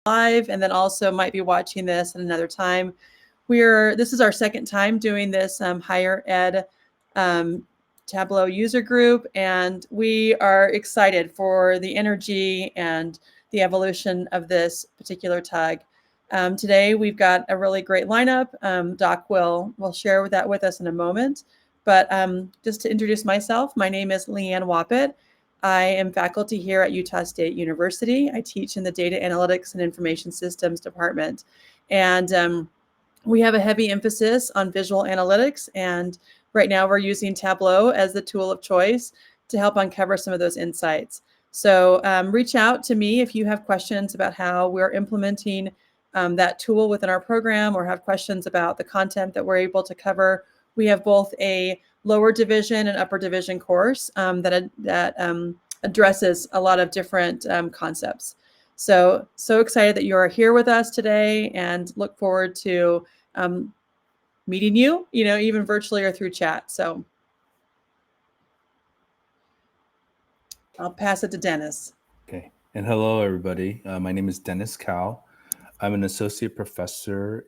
live, and then also might be watching this at another time. This is our second time doing this higher ed Tableau user group, and we are excited for the energy and the evolution of this particular TUG. Today we've got a really great lineup. Doc will share that with us in a moment, but just to introduce myself, my name is Leanne Wappett. I am faculty here at Utah State University. I teach in the Data Analytics and Information Systems Department. And we have a heavy emphasis on visual analytics. And right now we're using Tableau as the tool of choice to help uncover some of those insights. So reach out to me if you have questions about how we're implementing that tool within our program, or have questions about the content that we're able to cover. We have both a lower division and upper division course that addresses a lot of different concepts. So excited that you are here with us today, and look forward to meeting you, even virtually or through chat. So I'll pass it to Dennis. Okay, and hello everybody. My name is Dennis Cao. I'm an associate professor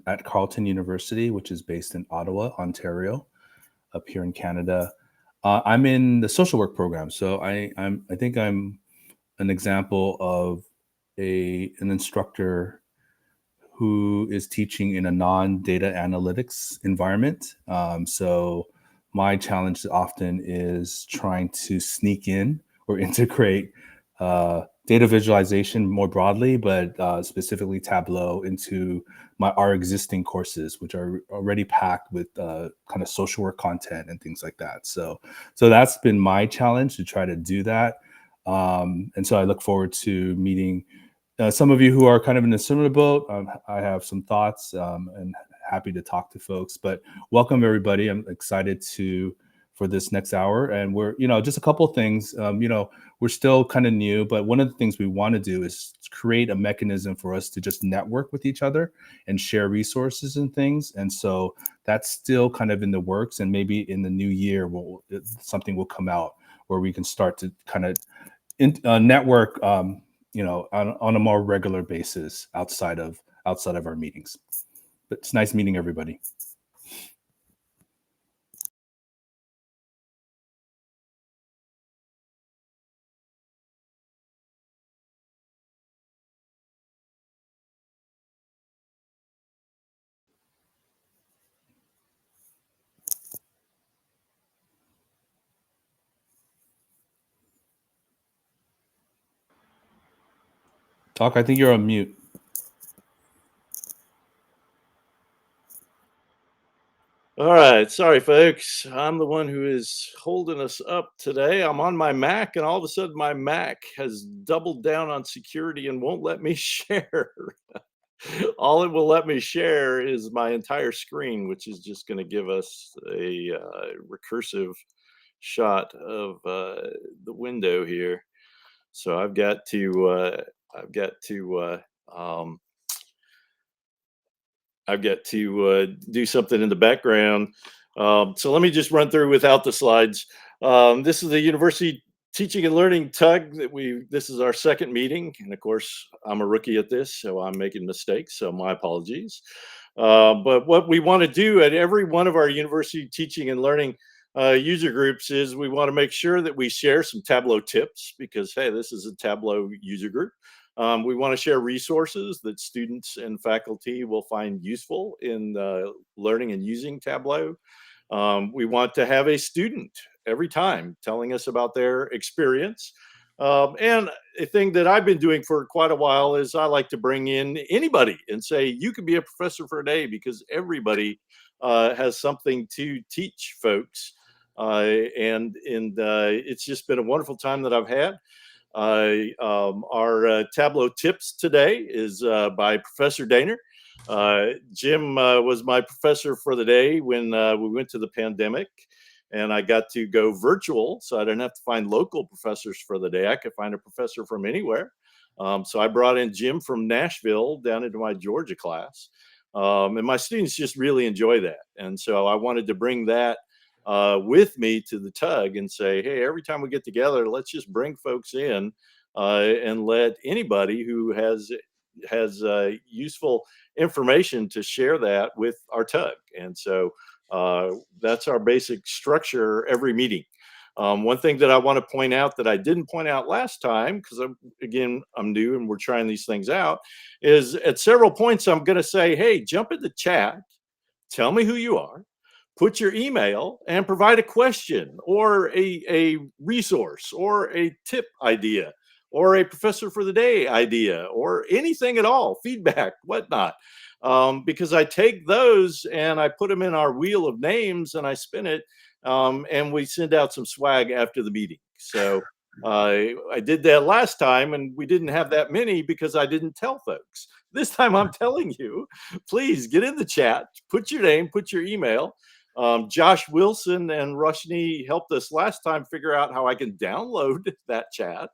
at Carleton University, which is based in Ottawa, Ontario, up here in Canada. I'm in the social work program, so I think I'm an example of an instructor who is teaching in a non-data analytics environment. So my challenge often is trying to sneak in or integrate data visualization more broadly, but specifically Tableau into our existing courses, which are already packed with kind of social work content and things like that. So that's been my challenge, to try to do that. And so I look forward to meeting some of you who are kind of in a similar boat. I have some thoughts and happy to talk to folks, but welcome everybody. I'm excited for this next hour. And we're, just a couple of things, we're still kind of new, but one of the things we want to do is create a mechanism for us to just network with each other and share resources and things. And so that's still kind of in the works, and maybe in the new year, something will come out where we can start to kind of network, on a more regular basis outside of our meetings. But it's nice meeting everybody. Doc, I think you're on mute. All right. Sorry, folks. I'm the one who is holding us up today. I'm on my Mac, and all of a sudden my Mac has doubled down on security and won't let me share. All it will let me share is my entire screen, which is just going to give us a recursive shot of the window here. So I've got to do something in the background. So let me just run through without the slides. This is the University Teaching and Learning TUG this is our second meeting. And of course, I'm a rookie at this, so I'm making mistakes. So my apologies. But what we want to do at every one of our University Teaching and Learning user groups is we want to make sure that we share some Tableau tips, because, hey, this is a Tableau user group. We want to share resources that students and faculty will find useful in learning and using Tableau. We want to have a student every time telling us about their experience. And a thing that I've been doing for quite a while is I like to bring in anybody and say, you can be a professor for a day, because everybody has something to teach folks. And it's just been a wonderful time that I've had. Our Tableau tips today is by Professor Dehner. Jim was my professor for the day when we went to the pandemic, and I got to go virtual, so I didn't have to find local professors for the day. I could find a professor from anywhere. So I brought in Jim from Nashville down into my Georgia class. And my students just really enjoy that. And so I wanted to bring that with me to the TUG and say, hey, every time we get together, let's just bring folks in and let anybody who has has useful information to share that with our TUG. And so that's our basic structure every meeting. One thing that I want to point out that I didn't point out last time, because I'm new and we're trying these things out, is at several points I'm going to say, hey, jump in the chat, tell me who you are, put your email, and provide a question or a resource or a tip idea or a professor for the day idea or anything at all, feedback, whatnot. Because I take those and I put them in our wheel of names and I spin it, and we send out some swag after the meeting. So I did that last time and we didn't have that many because I didn't tell folks. This time I'm telling you, please get in the chat, put your name, put your email. Josh Wilson and Rushni helped us last time figure out how I can download that chat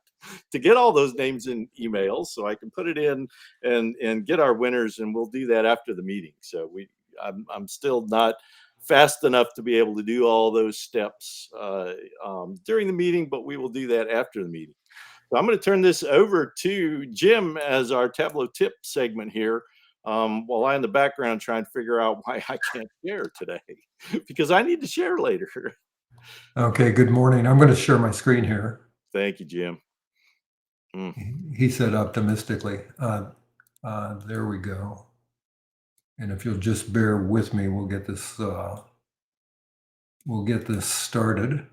to get all those names and emails so I can put it in and get our winners, and we'll do that after the meeting. So I'm still not fast enough to be able to do all those steps during the meeting, but we will do that after the meeting. So I'm going to turn this over to Jim as our Tableau tip segment here, while I in the background try and figure out why I can't share today because I need to share later. Okay, good morning. I'm going to share my screen here. Thank you, Jim. He said optimistically. There we go. And if you'll just bear with me, we'll get this started.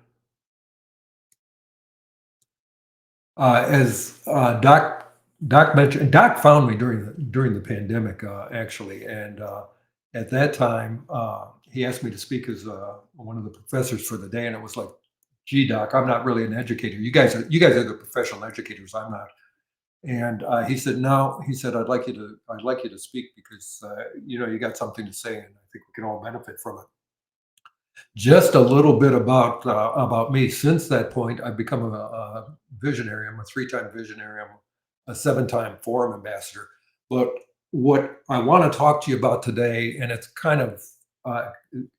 As Doc mentioned, Doc found me during the pandemic, actually, and at that time he asked me to speak as one of the professors for the day, and it was like, "Gee, Doc, I'm not really an educator. You guys are the professional educators. I'm not." And he said, "No," he said, "I'd like you to speak because you got something to say, and I think we can all benefit from it." Just a little bit about me. Since that point, I've become a visionary. I'm a 3-time visionary. I'm a 7-time forum ambassador. But what I want to talk to you about today, and it's kind of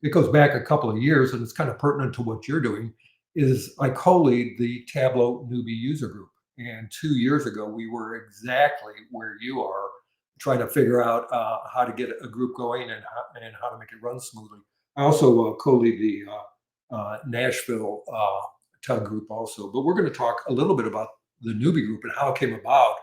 it goes back a couple of years, and it's kind of pertinent to what you're doing, is I co-lead the Tableau newbie user group. And 2 years ago, we were exactly where you are, trying to figure out how to get a group going and how to make it run smoothly. I also co-lead the Nashville TUG group also, but we're going to talk a little bit about the newbie group and how it came about.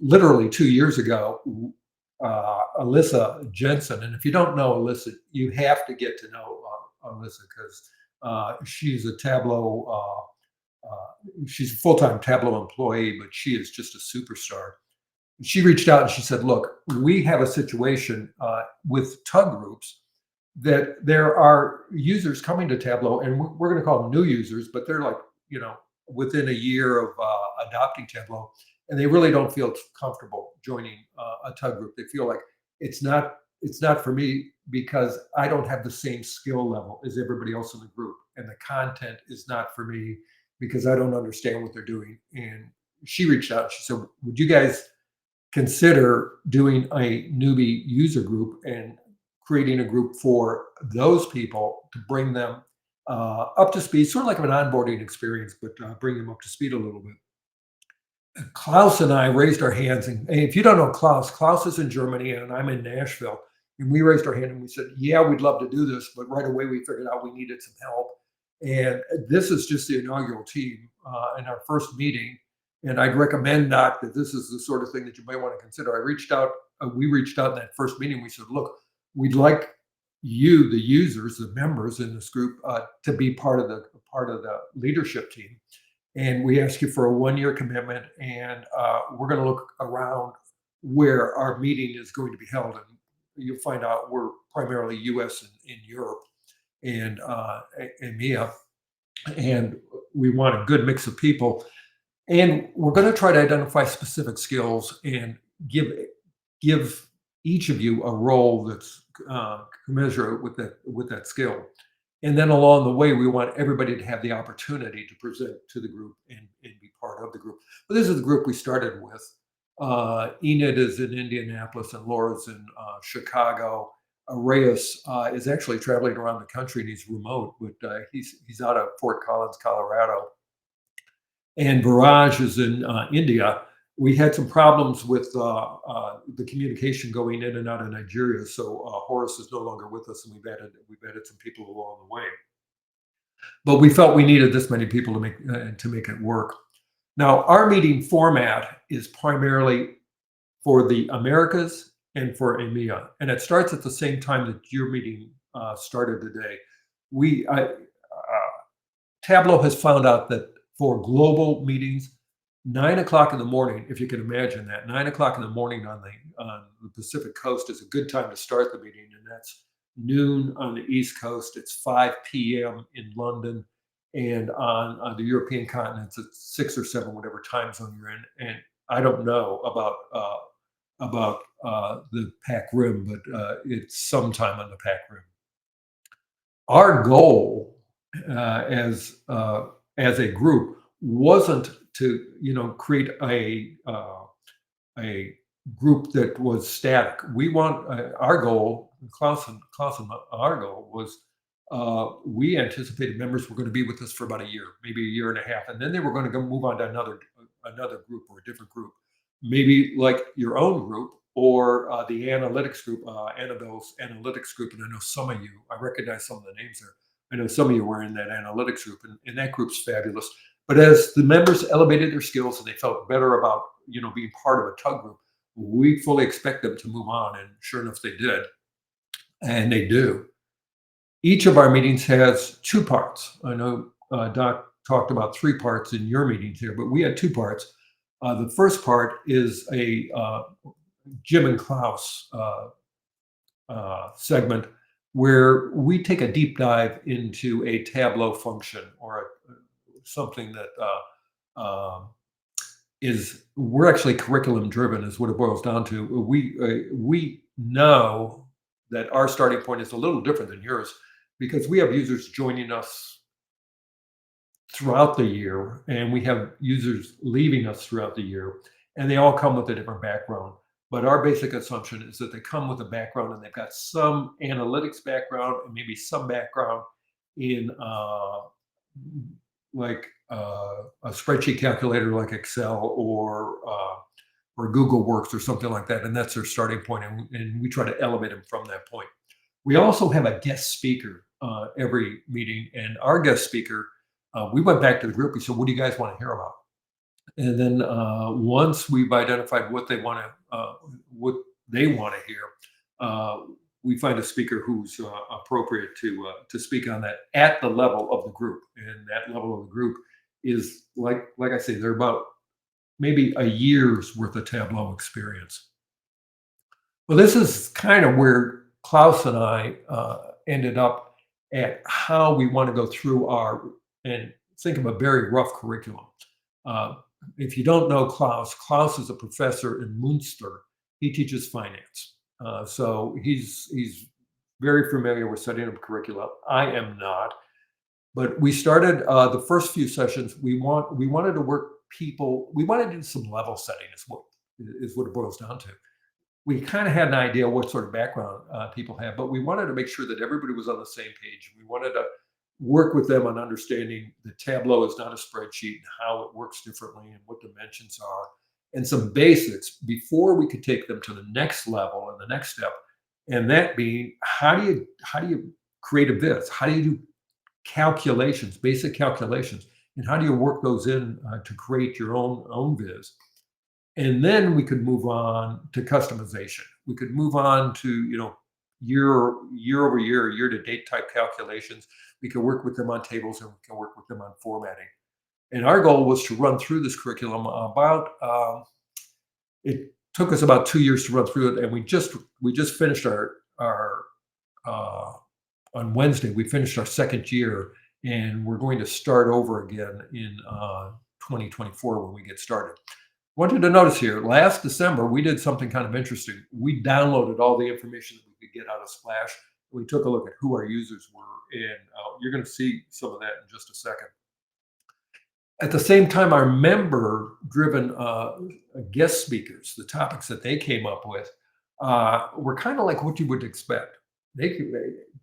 Literally 2 years ago, Alyssa Jensen, and if you don't know Alyssa, you have to get to know Alyssa because she's a Tableau, she's a full-time Tableau employee, but she is just a superstar. She reached out and she said, "Look, we have a situation with TUG groups that there are users coming to Tableau, and we're going to call them new users, but they're like, within a year of adopting Tableau, and they really don't feel comfortable joining a TUG group. They feel like it's not for me because I don't have the same skill level as everybody else in the group, and the content is not for me because I don't understand what they're doing." And she reached out. She said, "Would you guys consider doing a newbie user group and creating a group for those people to bring them up to speed, sort of like an onboarding experience, but bring them up to speed a little bit?" Klaus and I raised our hands, and if you don't know Klaus is in Germany and I'm in Nashville, and we raised our hand and we said, "Yeah, we'd love to do this," but right away we figured out we needed some help. And this is just the inaugural team in our first meeting. And I'd recommend, Doc, that this is the sort of thing that you might want to consider. We reached out in that first meeting. We said, "Look, we'd like you, the users, the members in this group, to be part of the leadership team. And we ask you for a 1-year commitment, and we're going to look around where our meeting is going to be held. And you'll find out we're primarily U.S. and in Europe and EMEA, and we want a good mix of people. And we're going to try to identify specific skills and give each of you a role that's commensurate with that skill. And then along the way, we want everybody to have the opportunity to present to the group and be part of the group. But this is the group we started with. Enid is in Indianapolis and Laura's in Chicago. Reyes is actually traveling around the country and he's remote, but he's out of Fort Collins, Colorado. And Viraj is in India. we had some problems with the communication going in and out of Nigeria. So Horace is no longer with us, and we've added some people along the way. But we felt we needed this many people to make it work. Now, our meeting format is primarily for the Americas and for EMEA, and it starts at the same time that your meeting started today. Tableau has found out that for global meetings, 9 o'clock in the morning, if you can imagine that, 9 o'clock in the morning on the Pacific Coast is a good time to start the meeting, and that's noon on the East Coast. It's 5 p.m. in London, and on the European continent, it's 6 or 7, whatever time zone you're in. And I don't know about the Pac Rim, but it's sometime on the Pac Rim. Our goal as a group wasn't to create a group that was static. We want our goal, Klaus and our goal was we anticipated members were going to be with us for about a year, maybe a year and a half, and then they were going to go move on to another group or a different group, maybe like your own group or the analytics group, Annabelle's analytics group. And I know some of you, I recognize some of the names there. I know some of you were in that analytics group, and that group's fabulous. But as the members elevated their skills and they felt better about being part of a TUG group, we fully expect them to move on. And sure enough, they did, and they do. Each of our meetings has 2 parts. I know Doc talked about 3 parts in your meetings here, but we had 2 parts. The first part is a Jim and Klaus segment where we take a deep dive into a Tableau function or something that we're actually curriculum driven is what it boils down to. We know that our starting point is a little different than yours because we have users joining us throughout the year, and we have users leaving us throughout the year, and they all come with a different background. But our basic assumption is that they come with a background and they've got some analytics background and maybe some background in like a spreadsheet calculator like Excel or Google Works or something like that. And that's their starting point. And we try to elevate them from that point. We also have a guest speaker every meeting. And our guest speaker, we went back to the group. We said, what do you guys want to hear about? And then once we've identified what they want to hear, we find a speaker who's appropriate to speak on that at the level of the group. And that level of the group is like I say, they're about maybe a year's worth of Tableau experience. Well, this is kind of where Klaus and I ended up at how we want to go through and think of a very rough curriculum. If you don't know Klaus is a professor in Munster. He teaches finance. So he's very familiar with setting up curricula. I am not. But we started the first few sessions. We wanted to work people. We wanted to do some level setting is what it boils down to. We kind of had an idea what sort of background people have, but we wanted to make sure that everybody was on the same page. We wanted to work with them on understanding that Tableau is not a spreadsheet and how it works differently and what dimensions are and some basics before we could take them to the next level and the next step. And that being, how do you create a viz? How do you do calculations, basic calculations, and how do you work those in to create your own viz? And then we could move on to customization. We could move on to year over year to date type calculations. We can work with them on tables and we can work with them on formatting. And our goal was to run through this curriculum it took us about 2 years to run through it. And we just finished our on Wednesday, we finished our second year, and we're going to start over again in 2024 when we get started. Wanted to notice here, last December, we did something kind of interesting. We downloaded all the information that we could get out of Splash. We took a look at who our users were, and you're going to see some of that in just a second. At the same time, our member-driven guest speakers, the topics that they came up with, were kind of like what you would expect.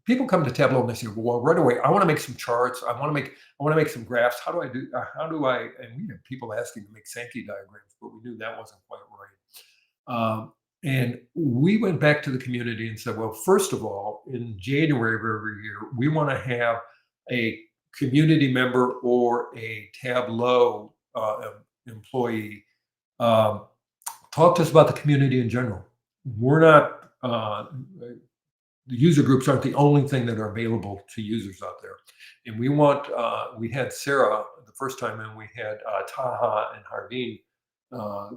people come to Tableau and they say, well, right away, I want to make some charts. I want to make some graphs. How do I do? And we have people asking to make Sankey diagrams, but we knew that wasn't quite right. And we went back to the community and said, well, first of all, in January of every year, we want to have a community member or a Tableau employee talk to us about the community in general. We're not, the user groups aren't the only thing that are available to users out there. And we had Sarah the first time, and we had Taha and Harveen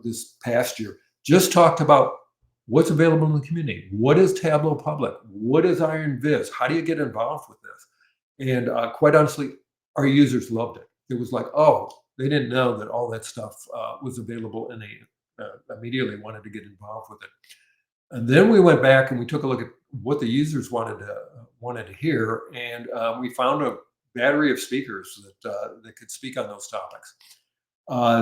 this past year, just talked about what's available in the community. What is Tableau Public? What is Iron Viz? How do you get involved with this? And quite honestly, our users loved it. It was like, oh, they didn't know that all that stuff was available, and they immediately wanted to get involved with it. And then we went back and we took a look at what the users wanted to hear, and we found a battery of speakers that could speak on those topics.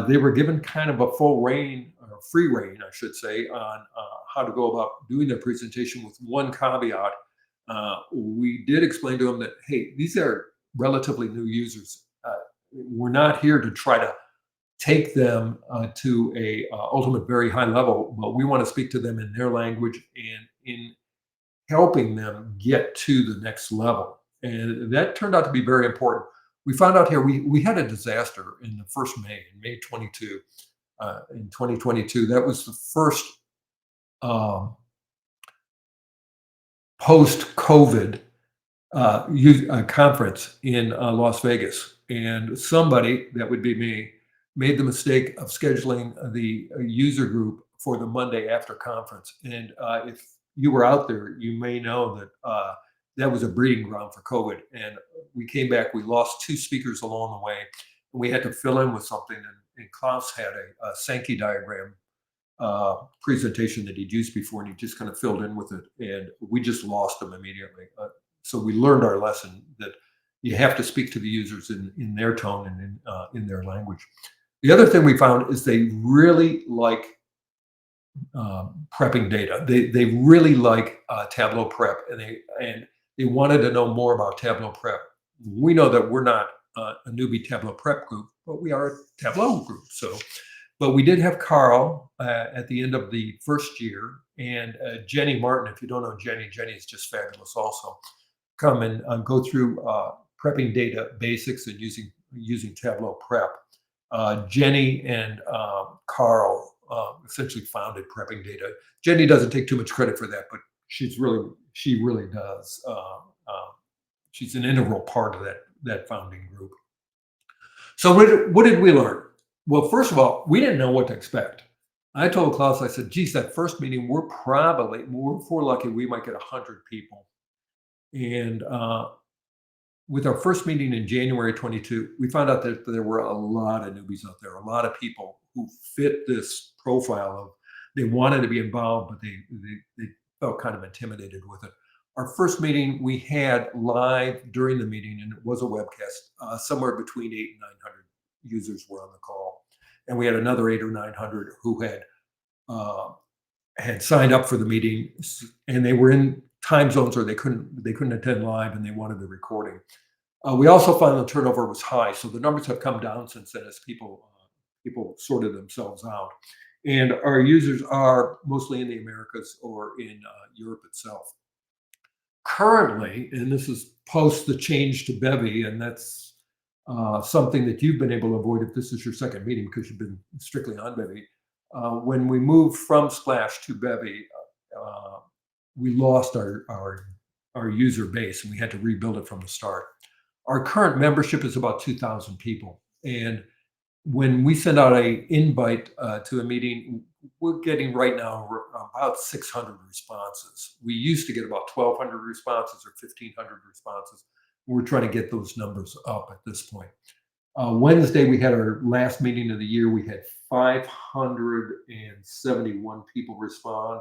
They were given kind of a full reign, or free reign, I should say, on how to go about doing their presentation, with one caveat. We did explain to them that, hey, these are relatively new users. We're not here to try to take them to a ultimate very high level, but we want to speak to them in their language and in helping them get to the next level. And that turned out to be very important. We found out here, we had a disaster in the first May 22, in 2022. That was the first post-COVID conference in Las Vegas. And somebody, that would be me, made the mistake of scheduling the user group for the Monday after conference. And if you were out there, you may know that that was a breeding ground for COVID. And we came back, we lost 2 speakers along the way. And we had to fill in with something. And Klaus had a Sankey diagram presentation that he'd used before, and he just kind of filled in with it. And we just lost them immediately. So we learned our lesson that you have to speak to the users in their tone and in their language. The other thing we found is they really like prepping data. They really like Tableau Prep, and they wanted to know more about Tableau Prep. We know that we're not a newbie Tableau Prep group, but we are a Tableau group. But we did have Carl at the end of the first year, and Jenny Martin. If you don't know Jenny is just fabulous also. Come and go through prepping data basics and using Tableau Prep. Jenny and Carl essentially founded Prepping Data. Jenny doesn't take too much credit for that, but she really does. She's an integral part of that founding group. So what did we learn? Well, first of all, we didn't know what to expect. I told Klaus, I said, geez, that first meeting, we're lucky, we might get 100 people. And with our first meeting in January 22, we found out that there were a lot of newbies out there, a lot of people who fit this profile of they wanted to be involved, but they felt kind of intimidated with it. Our first meeting we had live during the meeting, and it was a webcast. Somewhere between 800 and 900 users were on the call, and we had another 800 or 900 who had signed up for the meeting, and they were in time zones where they couldn't attend live, and they wanted the recording. We also found the turnover was high, so the numbers have come down since then as people sorted themselves out. And our users are mostly in the Americas or in Europe itself. Currently, and this is post the change to Bevy, and that's something that you've been able to avoid if this is your second meeting because you've been strictly on Bevy. When we moved from Splash to Bevy, we lost our user base, and we had to rebuild it from the start. Our current membership is about 2,000 people, and when we send out an invite to a meeting, we're getting right now about 600 responses. We used to get about 1,200 responses or 1,500 responses. We're trying to get those numbers up at this point. Wednesday, we had our last meeting of the year. We had 571 people respond,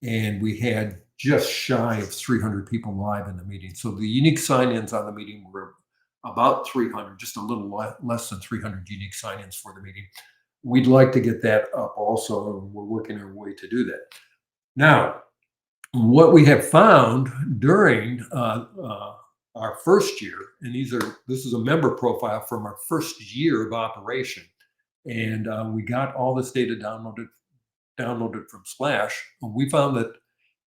and we had just shy of 300 people live in the meeting. So the unique sign-ins on the meeting were about 300, just a little less than 300 unique sign-ins for the meeting. We'd like to get that up also, and we're working our way to do that. Now, what we have found during our first year, and this is a member profile from our first year of operation, and we got all this data downloaded from Splash. And we found that,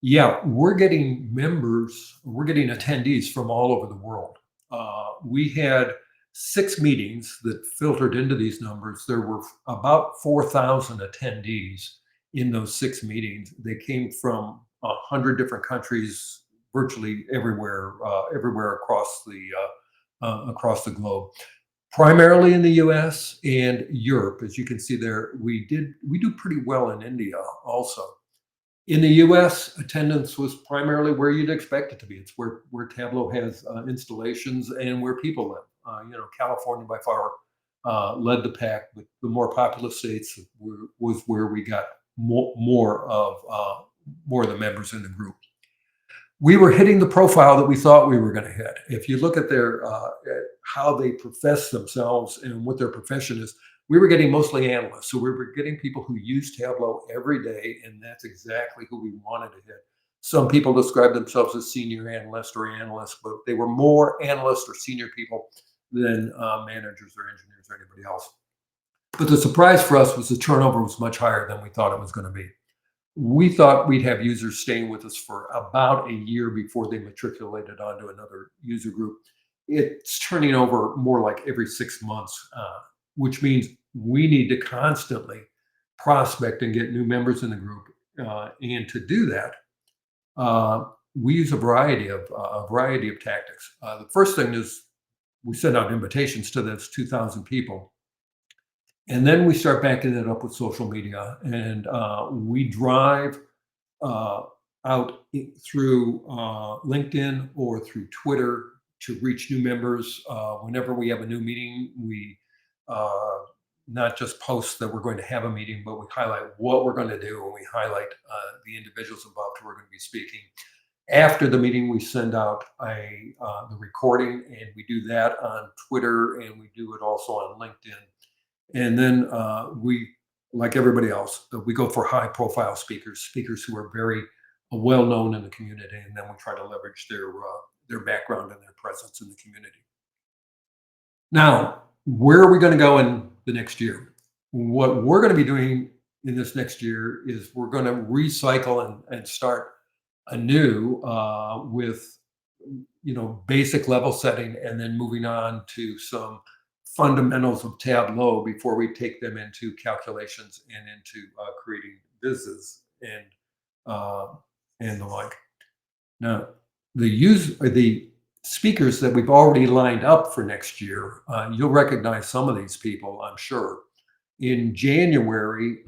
yeah, we're getting attendees from all over the world. We had 6 meetings that filtered into these numbers. There were about 4,000 attendees in those 6 meetings. They came from 100 different countries, virtually everywhere across the globe. Primarily in the U.S. and Europe, as you can see there, we do pretty well in India also. In the U.S., attendance was primarily where you'd expect it to be. It's where Tableau has installations and where people live. California by far led the pack, but the more populous states was where we got more of the members in the group. We were hitting the profile that we thought we were going to hit. If you look at their how they profess themselves and what their profession is, we were getting mostly analysts. So we were getting people who use Tableau every day, and that's exactly who we wanted to hit. Some people describe themselves as senior analyst or analysts, but they were more analysts or senior people than managers or engineers or anybody else. But the surprise for us was the turnover was much higher than we thought it was going to be. We thought we'd have users staying with us for about a year before they matriculated onto another user group. It's turning over more like every 6 months, which means we need to constantly prospect and get new members in the group. And to do that, we use a variety of tactics. The first thing is we send out invitations to those 2,000 people. And then we start backing it up with social media, and we drive out through LinkedIn or through Twitter to reach new members. Whenever we have a new meeting, we not just post that we're going to have a meeting, but we highlight what we're going to do, and we highlight the individuals involved who are going to be speaking. After the meeting, we send out the recording, and we do that on Twitter, and we do it also on LinkedIn. And then we, like everybody else, we go for high-profile speakers who are very well-known in the community, and then we try to leverage their background and their presence in the community. Now, where are we going to go in the next year? What we're going to be doing in this next year is we're going to recycle and start anew with basic level setting, and then moving on to some fundamentals of Tableau before we take them into calculations and into creating business and the like. Now, the speakers that we've already lined up for next year, you'll recognize some of these people, I'm sure. In January,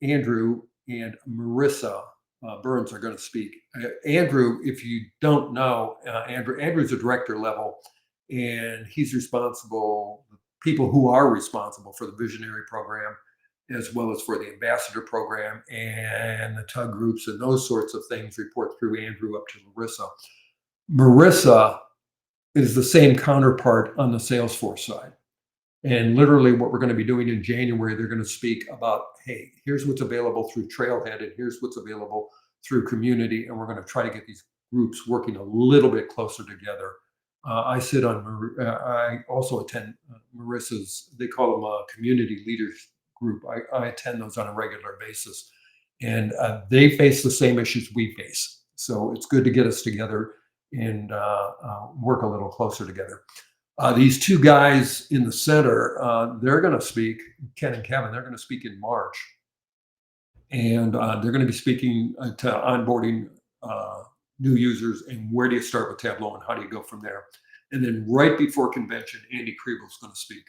Andrew and Marissa Burns are going to speak. Andrew, if you don't know, Andrew's a director level, and he's responsible. People who are responsible for the Visionary program, as well as for the Ambassador program and the TUG groups and those sorts of things, report through Andrew up to Marissa. Marissa is the same counterpart on the Salesforce side. And literally what we're going to be doing in January, they're going to speak about, hey, here's what's available through Trailhead, and here's what's available through Community. And we're going to try to get these groups working a little bit closer together. I also attend Marissa's, they call them a community leaders group. I attend those on a regular basis, and they face the same issues we face. So it's good to get us together and work a little closer together. These two guys in the center, they're going to speak, Ken and Kevin, they're going to speak in March. And they're going to be speaking to onboarding new users and where do you start with Tableau and how do you go from there. And then right before convention, Andy Kriebel's going to speak.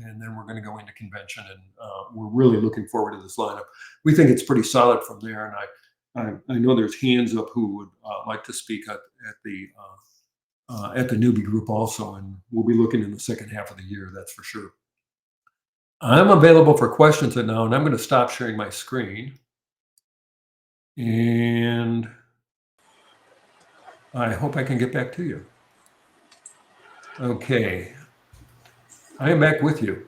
And then we're going to go into convention, and we're really looking forward to this lineup. We think it's pretty solid from there. And I know there's hands up who would like to speak at the newbie group also, and we'll be looking in the second half of the year, that's for sure. I'm available for questions now, and I'm going to stop sharing my screen. And I hope I can get back to you. Okay. I am back with you.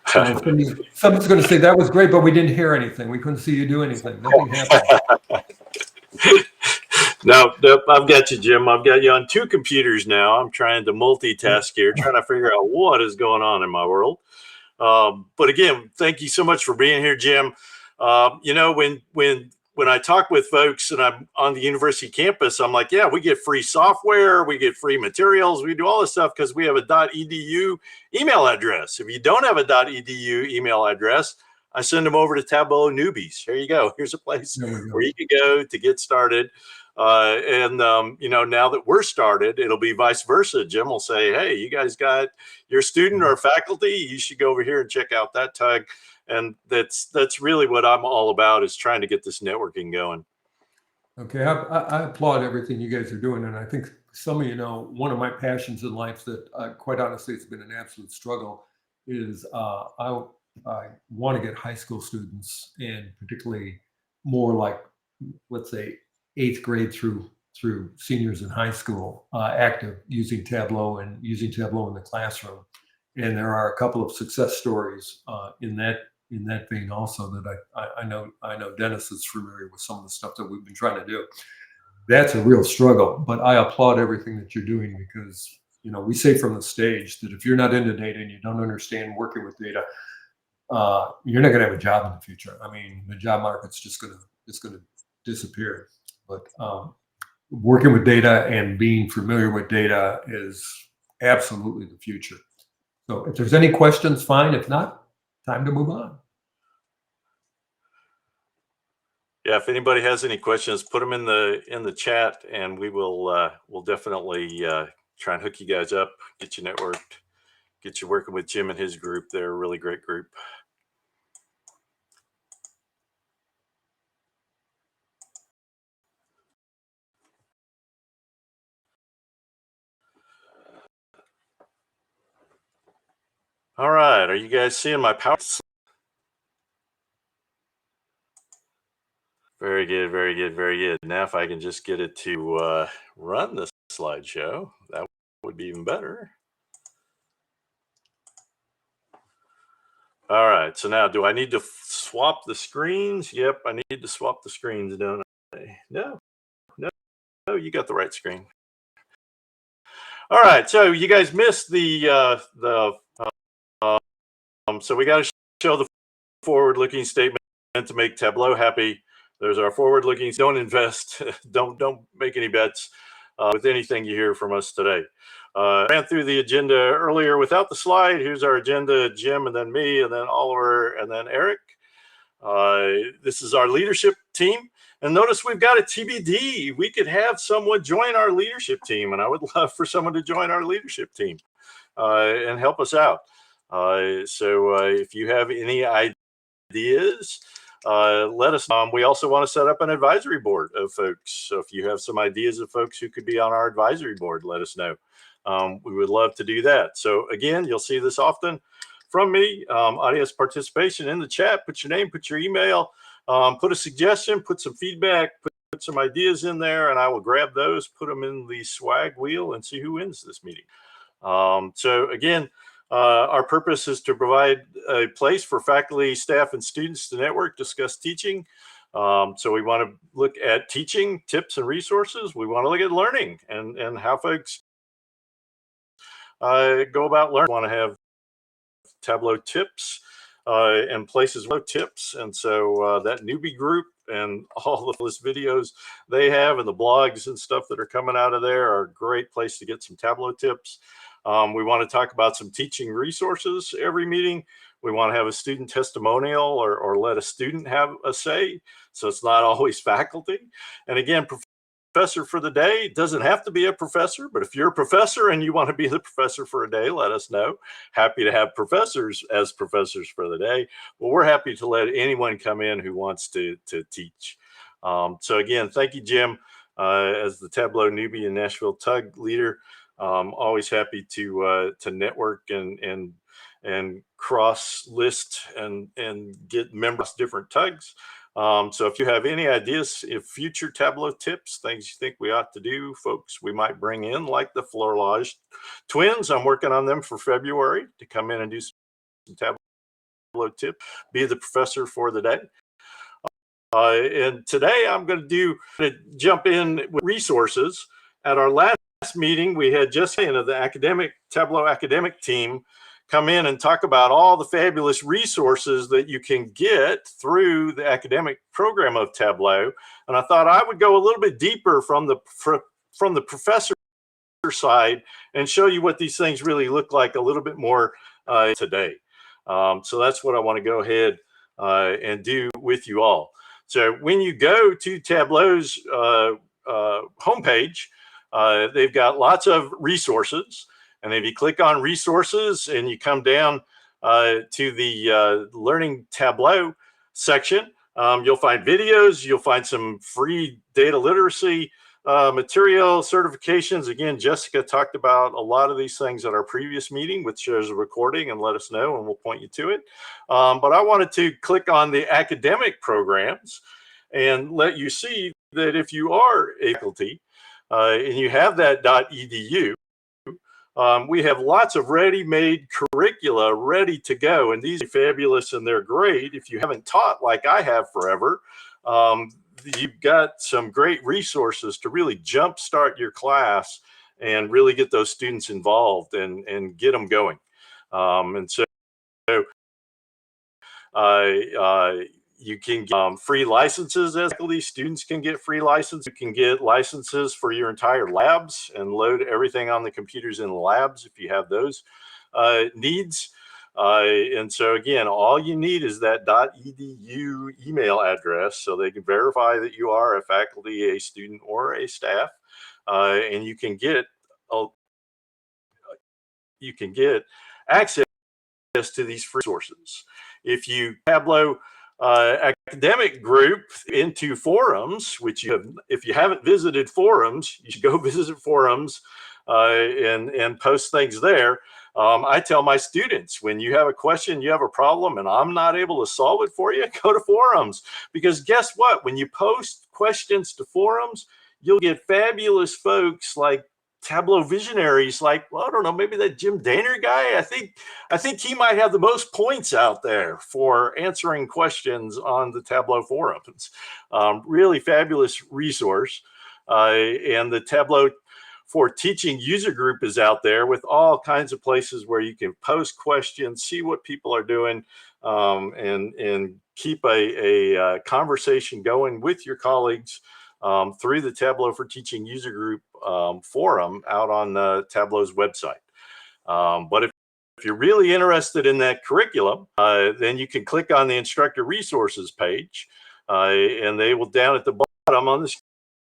Someone's going to say, that was great, but we didn't hear anything. We couldn't see you do anything. Nothing happened. No, I've got you, Jim. I've got you on two computers now. I'm trying to multitask here, trying to figure out what is going on in my world. But again, thank you so much for being here, Jim. You know, when I talk with folks and I'm on the university campus, I'm like, yeah, we get free software, we get free materials, we do all this stuff because we have a .edu email address. If you don't have a .edu email address, I send them over to Tableau Newbies. Here you go. Here's a place where you can go to get started. You know, now that we're started, it'll be vice versa. Jim will say, hey, you guys got your student or faculty, you should go over here and check out that tag. And that's really what I'm all about, is trying to get this networking going. Okay, I applaud everything you guys are doing. And I think some of you know, one of my passions in life that quite honestly, it's been an absolute struggle is I want to get high school students, and particularly more like, let's say, 8th grade through seniors in high school, active using Tableau and using Tableau in the classroom. And there are a couple of success stories in that vein also that I know Dennis is familiar with some of the stuff that we've been trying to do. That's a real struggle, but I applaud everything that you're doing, because you know, we say from the stage that if you're not into data and you don't understand working with data, you're not going to have a job in the future. I mean, the job market's just going to disappear. But working with data and being familiar with data is absolutely the future. So if there's any questions, fine. If not, time to move on. Yeah, if anybody has any questions, put them in the chat, and we will we'll definitely try and hook you guys up, get you networked, get you working with Jim and his group. They're a really great group. All right, are you guys seeing my power? Very good, very good, very good. Now if I can just get it to run the slideshow, that would be even better. All right, so now do I need to swap the screens? Yep, I need to swap the screens, don't I? No, you got the right screen. All right, so you guys missed so we got to show the forward-looking statement to make Tableau happy. There's our forward-looking. Don't invest. don't make any bets with anything you hear from us today. Ran through the agenda earlier without the slide. Here's our agenda: Jim, and then me, and then Oliver, and then Eric. This is our leadership team. And notice we've got a TBD. We could have someone join our leadership team, and I would love for someone to join our leadership team and help us out. So if you have any ideas, let us know. We also want to set up an advisory board of folks. So if you have some ideas of folks who could be on our advisory board, let us know. We would love to do that. So again, you'll see this often from me. Audience participation in the chat. Put your name, put your email, put a suggestion, put some feedback, put some ideas in there, and I will grab those, put them in the swag wheel, and see who wins this meeting. So again, our purpose is to provide a place for faculty, staff, and students to network, discuss teaching. So we want to look at teaching tips and resources. We want to look at learning and how folks go about learning. We want to have Tableau tips and places with tips. And so that newbie group and all of those videos they have and the blogs and stuff that are coming out of there are a great place to get some Tableau tips. We want to talk about some teaching resources every meeting. We want to have a student testimonial or let a student have a say. So it's not always faculty. And again, professor for the day. It doesn't have to be a professor, but if you're a professor and you want to be the professor for a day, let us know. Happy to have professors as professors for the day. Well, we're happy to let anyone come in who wants to teach. So again, thank you, Jim, as the Tableau newbie and Nashville TUG leader. Always happy to network and cross list and get members of different TUGs. So if you have any ideas, if future Tableau tips, things you think we ought to do, folks, we might bring in, like the Florlage twins. I'm working on them for February to come in and do some Tableau tips, be the professor for the day. And today I'm going to jump in with resources. At our last meeting, we had Jessica of the Tableau academic team come in and talk about all the fabulous resources that you can get through the academic program of Tableau. And I thought I would go a little bit deeper from the professor side and show you what these things really look like a little bit more today. So that's what I want to go ahead and do with you all. So when you go to Tableau's homepage, they've got lots of resources. And if you click on resources and you come down to the Learning Tableau section, you'll find videos, you'll find some free data literacy material, certifications. Again, Jessica talked about a lot of these things at our previous meeting, which shows a recording, and let us know and we'll point you to it. But I wanted to click on the academic programs and let you see that if you are a faculty and you have that .edu, we have lots of ready-made curricula ready to go, and these are fabulous and they're great. If you haven't taught like I have forever, you've got some great resources to really jumpstart your class and really get those students involved and get them going. And so you can get free licenses as faculty. Students can get free licenses. You can get licenses for your entire labs and load everything on the computers in the labs if you have those needs. And so again, all you need is that .edu email address so they can verify that you are a faculty, a student, or a staff, and you can get access to these free resources. If you Tableau academic group into forums, which you have, if you haven't visited forums, you should go visit forums and post things there. I tell my students, when you have a question, you have a problem, and I'm not able to solve it for you, go to forums. Because guess what? When you post questions to forums, you'll get fabulous folks like Tableau visionaries, like, well, I don't know, maybe that Jim Dehner guy. I think he might have the most points out there for answering questions on the Tableau forums. Really fabulous resource. And the Tableau for Teaching user group is out there with all kinds of places where you can post questions, see what people are doing, and keep a conversation going with your colleagues through the Tableau for Teaching user group forum out on Tableau's website. But if you're really interested in that curriculum, then you can click on the instructor resources page, and they will down at the bottom on the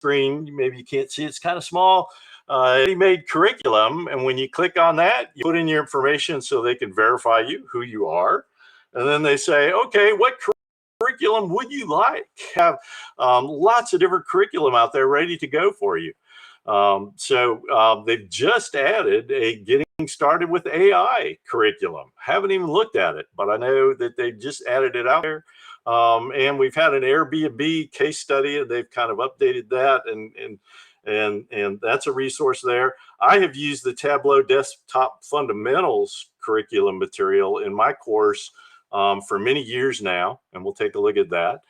screen. Maybe you can't see, it's kind of small. Ready-made curriculum, and when you click on that, you put in your information so they can verify you, who you are, and then they say, okay, what curriculum would you like? Have lots of different curriculum out there ready to go for you. So they've just added a getting started with AI curriculum. Haven't even looked at it, but I know that they just added it out there. And we've had an Airbnb case study, and they've kind of updated that, and that's a resource there. I have used the Tableau Desktop Fundamentals curriculum material in my course for many years now, and we'll take a look at that.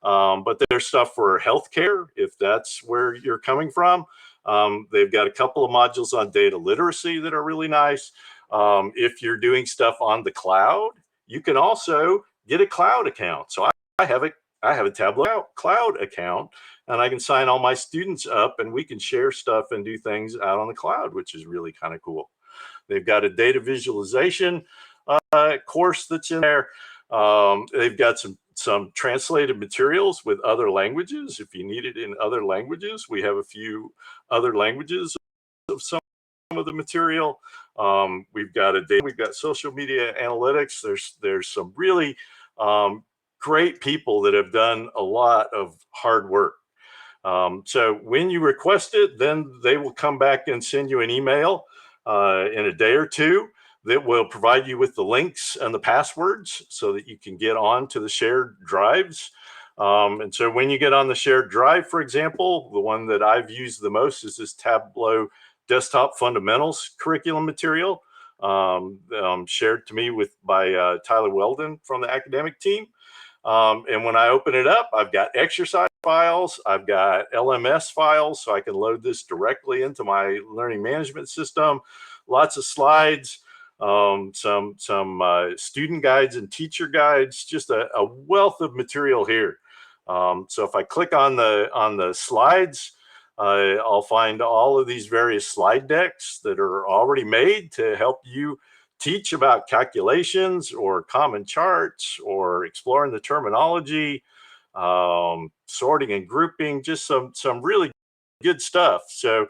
But there's stuff for healthcare, if that's where you're coming from. They've got a couple of modules on data literacy that are really nice. If you're doing stuff on the cloud, you can also get a cloud account. So I have a Tableau cloud account, and I can sign all my students up, and we can share stuff and do things out on the cloud, which is really kind of cool. They've got a data visualization course that's in there. They've got some translated materials with other languages. If you need it in other languages, we have a few other languages of some of the material. We've got we've got social media analytics. There's some really great people that have done a lot of hard work. So when you request it, then they will come back and send you an email in a day or two that will provide you with the links and the passwords so that you can get on to the shared drives. And so when you get on the shared drive, for example, the one that I've used the most is this Tableau Desktop Fundamentals curriculum material shared to me by Tyler Weldon from the academic team. And when I open it up, I've got exercise files, I've got LMS files, so I can load this directly into my learning management system. Lots of slides, some student guides and teacher guides, just a wealth of material here. So if I click on the slides, I'll find all of these various slide decks that are already made to help you teach about calculations or common charts or exploring the terminology, sorting and grouping, just some really good stuff. So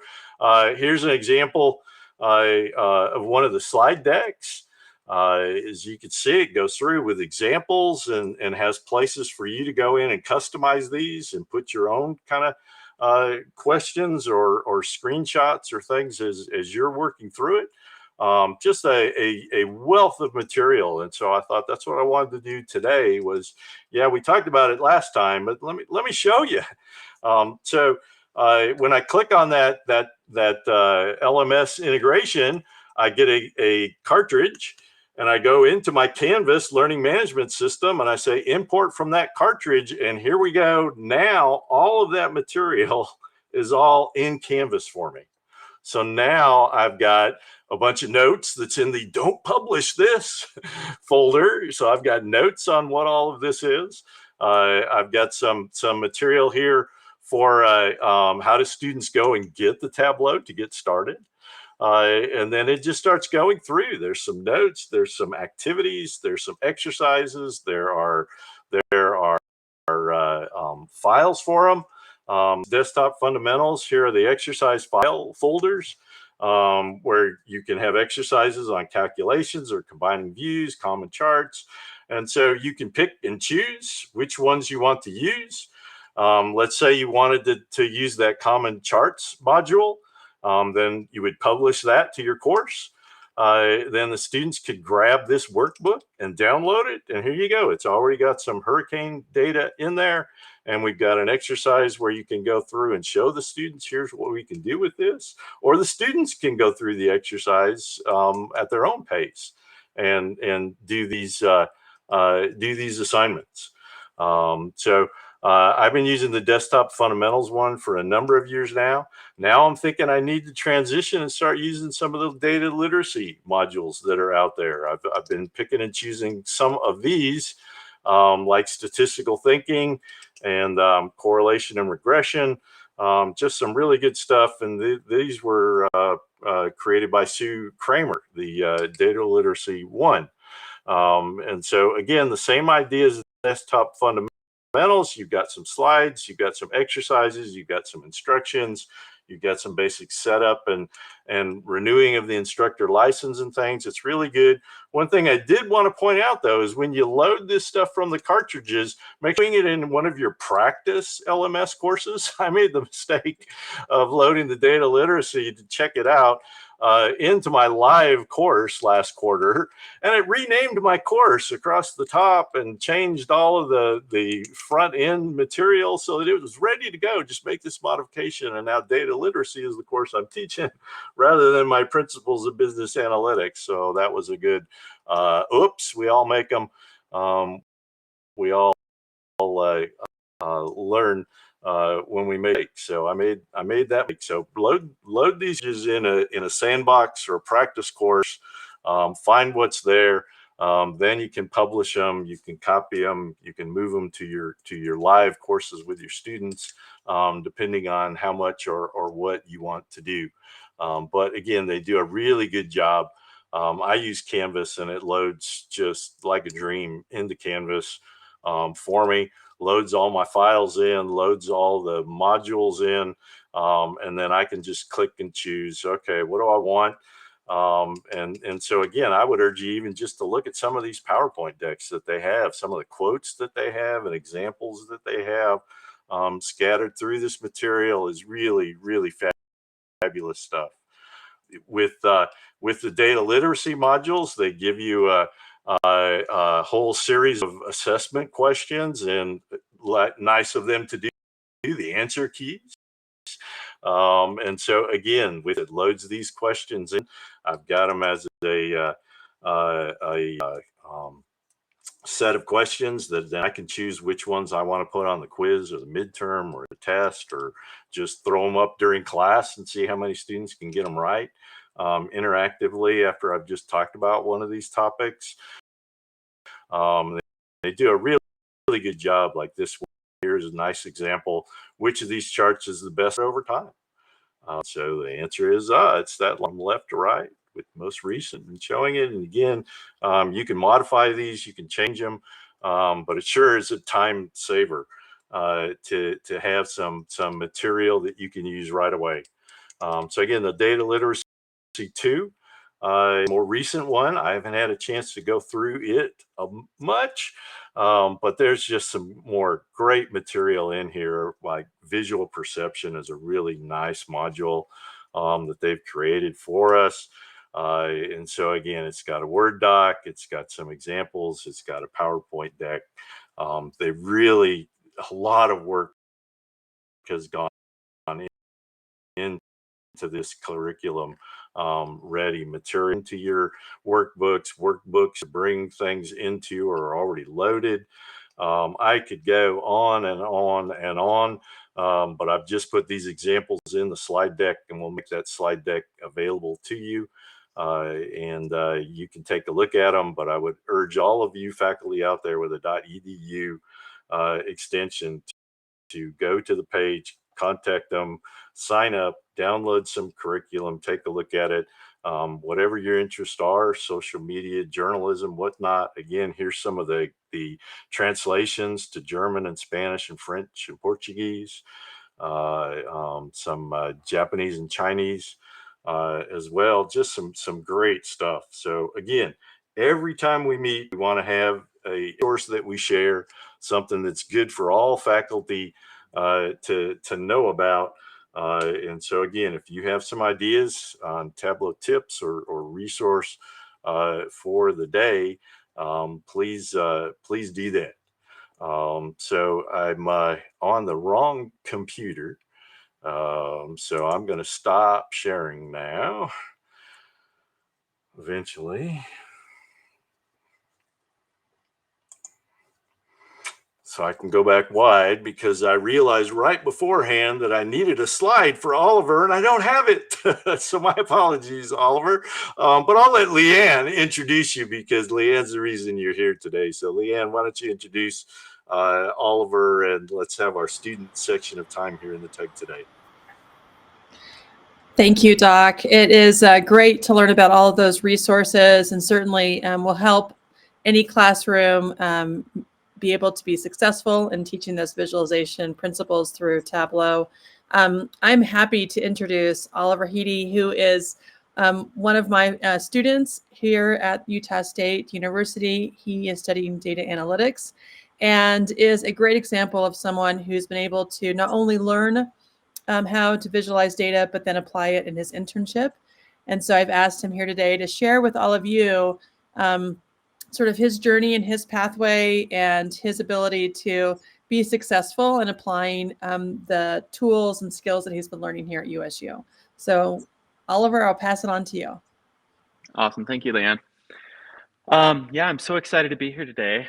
here's an example of one of the slide decks. As you can see, it goes through with examples and has places for you to go in and customize these and put your own kind of questions or screenshots or things as you're working through it. Just a wealth of material. And so I thought that's what I wanted to do today was, yeah, we talked about it last time, but let me show you. So when I click on that LMS integration, I get a cartridge and I go into my Canvas learning management system and I say import from that cartridge. And here we go. Now all of that material is all in Canvas for me. So now I've got a bunch of notes that's in the don't publish this folder. So I've got notes on what all of this is. I've got some material here for how do students go and get the Tableau to get started. And then it just starts going through. There's some notes, there's some activities, there's some exercises, there are files for them. Desktop fundamentals, here are the exercise file folders where you can have exercises on calculations or combining views, common charts. And so you can pick and choose which ones you want to use. Let's say you wanted to use that common charts module, then you would publish that to your course. Then the students could grab this workbook and download it. And here you go. It's already got some hurricane data in there. And we've got an exercise where you can go through and show the students, here's what we can do with this. Or the students can go through the exercise at their own pace and do these assignments. I've been using the desktop fundamentals one for a number of years now. Now I'm thinking I need to transition and start using some of the data literacy modules that are out there. I've been picking and choosing some of these like statistical thinking and correlation and regression, just some really good stuff. And these were created by Sue Kramer, the data literacy one. And so again, the same idea as the desktop fundamentals. You've got some slides, you've got some exercises, you've got some instructions, you've got some basic setup and renewing of the instructor license and things. It's really good. One thing I did want to point out though is when you load this stuff from the cartridges, make sure it in one of your practice LMS courses. I made the mistake of loading the data literacy to check it out into my live course last quarter, and it renamed my course across the top and changed all of the front end material so that it was ready to go. Just make this modification, and now data literacy is the course I'm teaching rather than my principles of business analytics. So that was a good oops. We all make them. We all learn when we make. So I made that. So load these in a sandbox or a practice course. Find what's there. Then you can publish them. You can copy them. You can move them to your live courses with your students, depending on how much or what you want to do. But again, they do a really good job. I use Canvas and it loads just like a dream into Canvas for me. Loads all my files in, loads all the modules in, and then I can just click and choose, okay, what do I want? And so again, I would urge you even just to look at some of these PowerPoint decks that they have, some of the quotes that they have and examples that they have scattered through this material is really, really fabulous stuff. With the data literacy modules, they give you a whole series of assessment questions, and nice of them to do the answer keys. And so again, with it loads these questions in. I've got them as set of questions that then I can choose which ones I want to put on the quiz or the midterm or the test, or just throw them up during class and see how many students can get them right interactively after I've just talked about one of these topics. They do a really good job. Like this one here is a nice example. Which of these charts is the best over time? So the answer is it's that from left to right with most recent and showing it. And again, you can modify these, you can change them, but it sure is a time saver to have some material that you can use right away. So again, the data literacy 2, more recent one. I haven't had a chance to go through it much, but there's just some more great material in here. Like visual perception is a really nice module that they've created for us. And so again, it's got a Word doc, it's got some examples, it's got a PowerPoint deck. They really, a lot of work has gone into this curriculum ready material into your workbooks to bring things into are already loaded. I could go on and on and on, but I've just put these examples in the slide deck, and we'll make that slide deck available to you. And you can take a look at them, but I would urge all of you faculty out there with a .edu extension to go to the page, contact them, sign up, download some curriculum, take a look at it. Whatever your interests are, social media, journalism, whatnot. Again, here's some of the translations to German and Spanish and French and Portuguese, some Japanese and Chinese as well. Just some great stuff. So again, every time we meet, we want to have a course that we share, something that's good for all faculty to know about. And so again, if you have some ideas on Tableau tips or resource for the day, please do that. So I'm on the wrong computer. So I'm going to stop sharing now. Eventually. So I can go back wide, because I realized right beforehand that I needed a slide for Oliver and I don't have it. So my apologies, Oliver. But I'll let Leanne introduce you, because Leanne's the reason you're here today. So Leanne, why don't you introduce Oliver, and let's have our student section of time here in the TUG today. Thank you, Doc. It is great to learn about all of those resources, and certainly will help any classroom be able to be successful in teaching those visualization principles through Tableau. I'm happy to introduce Oliver Heedy, who is one of my students here at Utah State University. He is studying data analytics and is a great example of someone who's been able to not only learn how to visualize data, but then apply it in his internship. And so I've asked him here today to share with all of you sort of his journey and his pathway and his ability to be successful in applying the tools and skills that he's been learning here at USU. So Oliver, I'll pass it on to you. Awesome. Thank you, Leanne. Yeah, I'm so excited to be here today.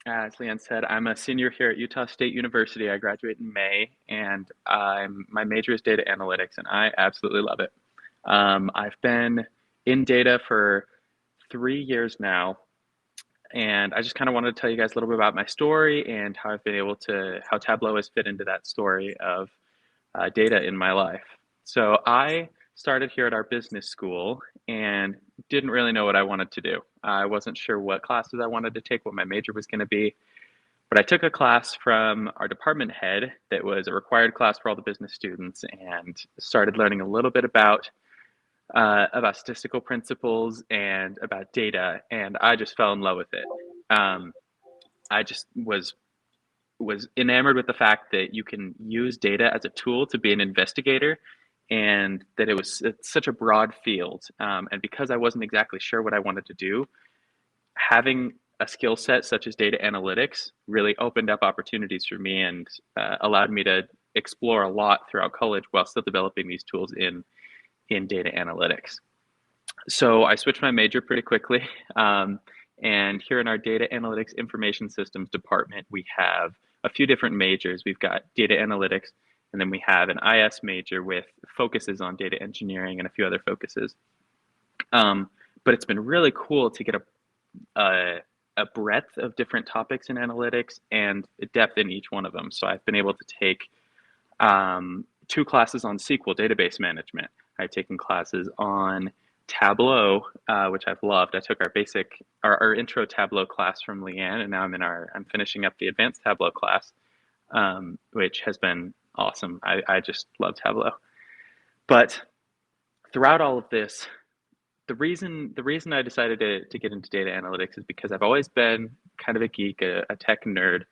As Leanne said, I'm a senior here at Utah State University. I graduate in May, and my major is data analytics, and I absolutely love it. I've been in data for 3 years now, and I just kind of wanted to tell you guys a little bit about my story and how I've been able to, how Tableau has fit into that story of data in my life. So I started here at our business school and didn't really know what I wanted to do. I wasn't sure what classes I wanted to take, what my major was going to be, but I took a class from our department head that was a required class for all the business students, and started learning a little bit about statistical principles and about data, and I just fell in love with it. I just was enamored with the fact that you can use data as a tool to be an investigator, and that it's such a broad field. And because I wasn't exactly sure what I wanted to do, having a skill set such as data analytics really opened up opportunities for me, and allowed me to explore a lot throughout college while still developing these tools in data analytics. So I switched my major pretty quickly, And here in our Data Analytics Information Systems department, we have a few different majors. We've got data analytics, and then we have an IS major with focuses on data engineering and a few other focuses. But it's been really cool to get a breadth of different topics in analytics and a depth in each one of them. So I've been able to take 2 classes on SQL database management. I've taken classes on Tableau, which I've loved. I took our intro Tableau class from Leanne, and now I'm finishing up the advanced Tableau class, which has been awesome. I just love Tableau. But throughout all of this, the reason I decided to get into data analytics is because I've always been kind of a geek, a tech nerd,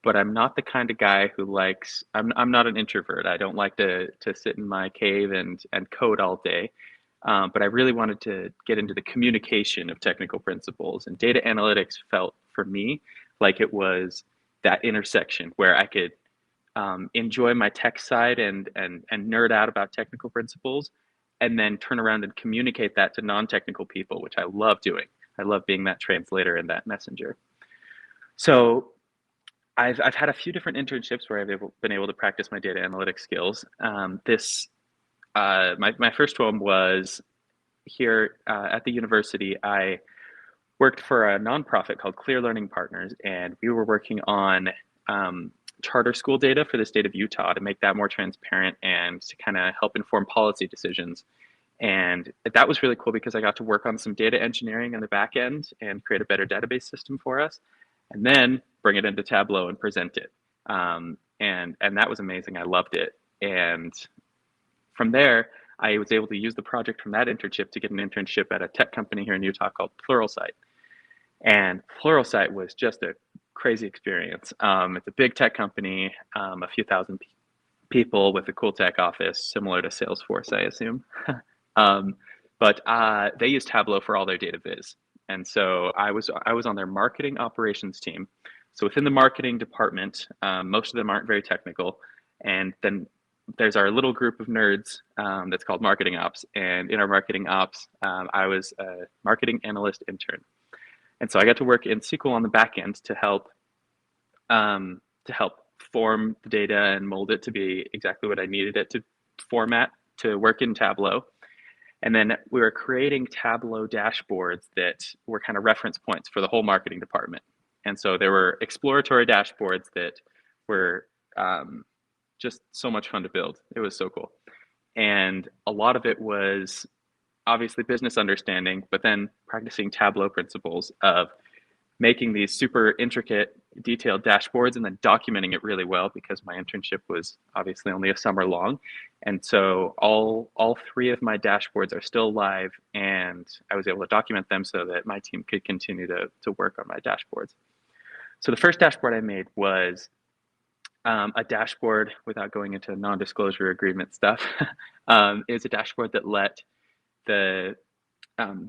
but I'm not the kind of guy who likes, I'm not an introvert. I don't like to sit in my cave and code all day. But I really wanted to get into the communication of technical principles, and data analytics felt for me like it was that intersection where I could enjoy my tech side and nerd out about technical principles, and then turn around and communicate that to non-technical people, which I love doing. I love being that translator and that messenger. So I've had a few different internships where I've been able to practice my data analytics skills. My first one was here at the university. I worked for a nonprofit called Clear Learning Partners, and we were working on charter school data for the state of Utah to make that more transparent and to kind of help inform policy decisions. And that was really cool because I got to work on some data engineering on the back end and create a better database system for us, and then bring it into Tableau and present it. And that was amazing. I loved it. And from there, I was able to use the project from that internship to get an internship at a tech company here in Utah called Pluralsight. And Pluralsight was just a crazy experience. It's a big tech company, a few thousand people with a cool tech office, similar to Salesforce, I assume. But they use Tableau for all their data viz. And so I was on their marketing operations team. So within the marketing department, most of them aren't very technical. And then there's our little group of nerds that's called marketing ops. And in our marketing ops, I was a marketing analyst intern. And so I got to work in SQL on the back end to help form the data and mold it to be exactly what I needed it to format to work in Tableau. And then we were creating Tableau dashboards that were kind of reference points for the whole marketing department. And so there were exploratory dashboards that were just so much fun to build. It was so cool. And a lot of it was obviously business understanding, but then practicing Tableau principles of making these super intricate, detailed dashboards and then documenting it really well, because my internship was obviously only a summer long. And so all 3 of my dashboards are still live, and I was able to document them so that my team could continue to work on my dashboards. So the first dashboard I made was a dashboard, without going into non-disclosure agreement stuff, it was a dashboard that let the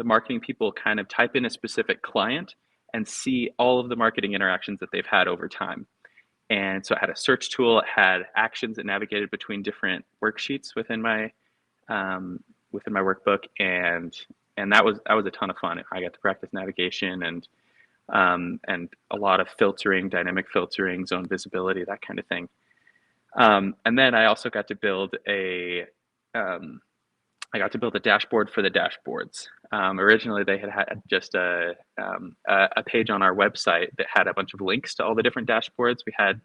marketing people kind of type in a specific client and see all of the marketing interactions that they've had over time. And so it had a search tool, it had actions that navigated between different worksheets within my workbook, and that was a ton of fun. I got to practice navigation and a lot of filtering, dynamic filtering, zone visibility, that kind of thing. And then I also got to build a dashboard for the dashboards. Originally, they had just a page on our website that had a bunch of links to all the different dashboards. We had,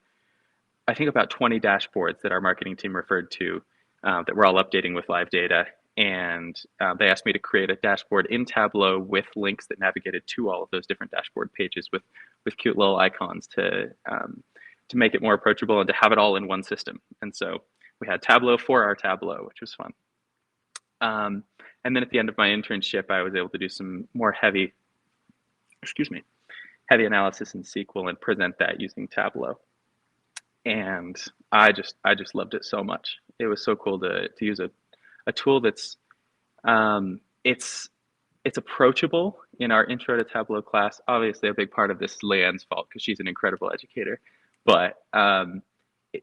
I think, about 20 dashboards that our marketing team referred to that we're all updating with live data. And they asked me to create a dashboard in Tableau with links that navigated to all of those different dashboard pages with cute little icons to make it more approachable and to have it all in one system. And so we had Tableau for our Tableau, which was fun. And then at the end of my internship, I was able to do some more heavy analysis in SQL and present that using Tableau. And I just loved it so much. It was so cool to use a tool that's it's approachable. In our intro to Tableau class, obviously a big part of this is Leanne's fault because she's an incredible educator, but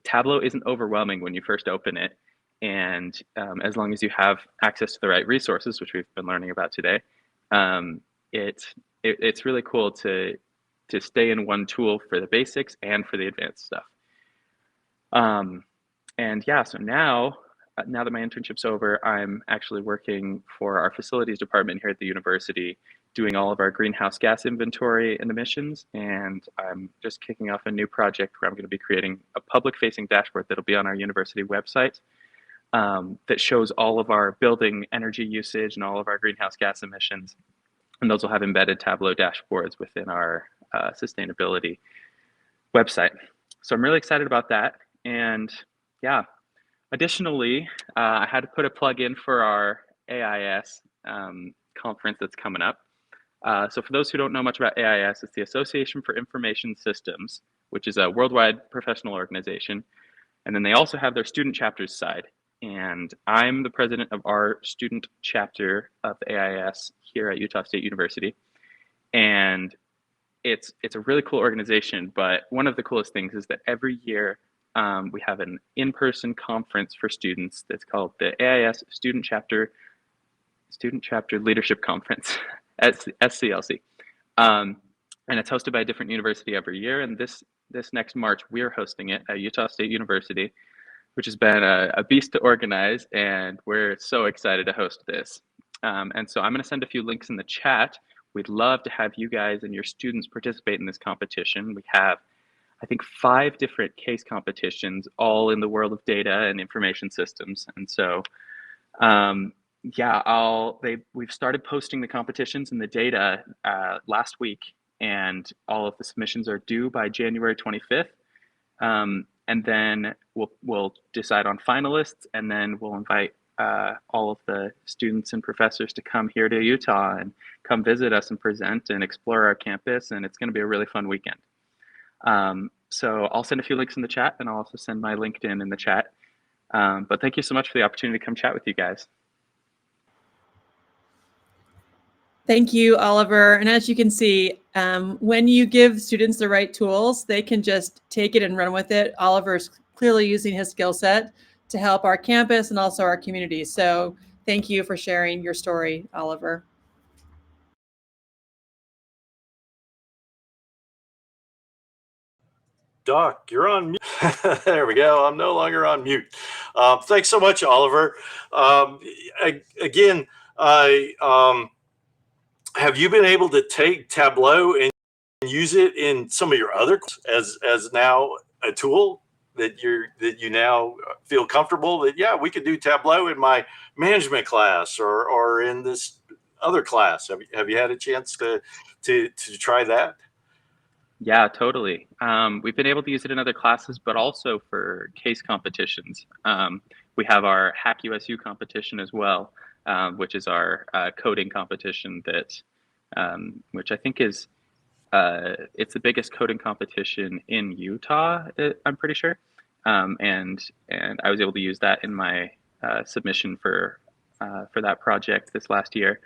Tableau isn't overwhelming when you first open it. And as long as you have access to the right resources, which we've been learning about today, it's really cool to stay in one tool for the basics and for the advanced stuff. And yeah, so now that my internship's over, I'm actually working for our facilities department here at the university, doing all of our greenhouse gas inventory and emissions. And I'm just kicking off a new project where I'm going to be creating a public-facing dashboard that'll be on our university website, that shows all of our building energy usage and all of our greenhouse gas emissions. And those will have embedded Tableau dashboards within our sustainability website. So I'm really excited about that. And yeah, additionally, I had to put a plug in for our AIS conference that's coming up. So for those who don't know much about AIS, it's the Association for Information Systems, which is a worldwide professional organization. And then they also have their student chapters side. And I'm the president of our student chapter of the AIS here at Utah State University. And it's a really cool organization, but one of the coolest things is that every year we have an in-person conference for students that's called the AIS Student Chapter Leadership Conference, SCLC. And it's hosted by a different university every year. And this next March, we're hosting it at Utah State University, which has been a beast to organize, and we're so excited to host this. And so I'm going to send a few links in the chat. We'd love to have you guys and your students participate in this competition. We have, I think, 5 different case competitions, all in the world of data and information systems. And so, yeah, we've started posting the competitions and the data last week, and all of the submissions are due by January 25th. And then we'll decide on finalists, and then we'll invite all of the students and professors to come here to Utah and come visit us and present and explore our campus, and it's going to be a really fun weekend. So I'll send a few links in the chat, and I'll also send my LinkedIn in the chat. But thank you so much for the opportunity to come chat with you guys. Thank you, Oliver. And as you can see, when you give students the right tools, they can just take it and run with it. Oliver's clearly using his skill set to help our campus and also our community. So thank you for sharing your story, Oliver. Doc, you're on mute. There we go. I'm no longer on mute. Thanks so much, Oliver. Again, have you been able to take Tableau and use it in some of your other as now a tool that you now feel comfortable that, yeah, we could do Tableau in my management class or in this other class? Have you had a chance to try that? Yeah, totally. We've been able to use it in other classes, but also for case competitions. We have our Hack USU competition as well, which is our coding competition that, which I think is, it's the biggest coding competition in Utah, I'm pretty sure. And I was able to use that in my submission for that project this last year.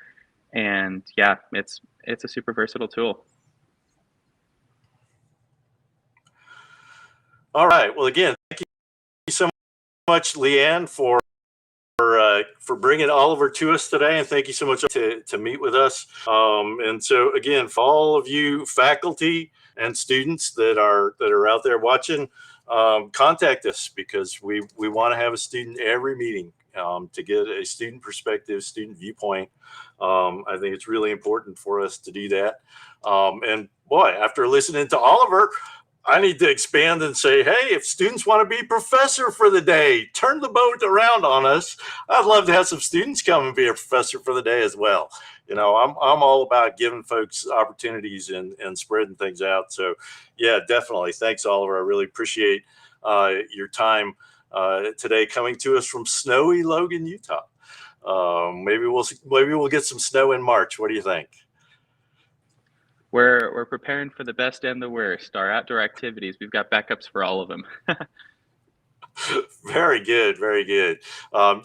And yeah, it's a super versatile tool. All right. Well, again, thank you so much, Leanne, for bringing Oliver to us today, and thank you so much to meet with us. And so, again, for all of you faculty and students that are out there watching, contact us, because we want to have a student every meeting to get a student perspective, student viewpoint. I think it's really important for us to do that. And boy, after listening to Oliver, I need to expand and say, hey, if students want to be professor for the day, turn the boat around on us. I'd love to have some students come and be a professor for the day as well. You know, I'm all about giving folks opportunities and spreading things out. So yeah, definitely. Thanks, Oliver. I really appreciate your time today, coming to us from snowy Logan, Utah. Maybe we'll get some snow in March. What do you think? We're preparing for the best and the worst. Our outdoor activities, we've got backups for all of them. Very good, very good.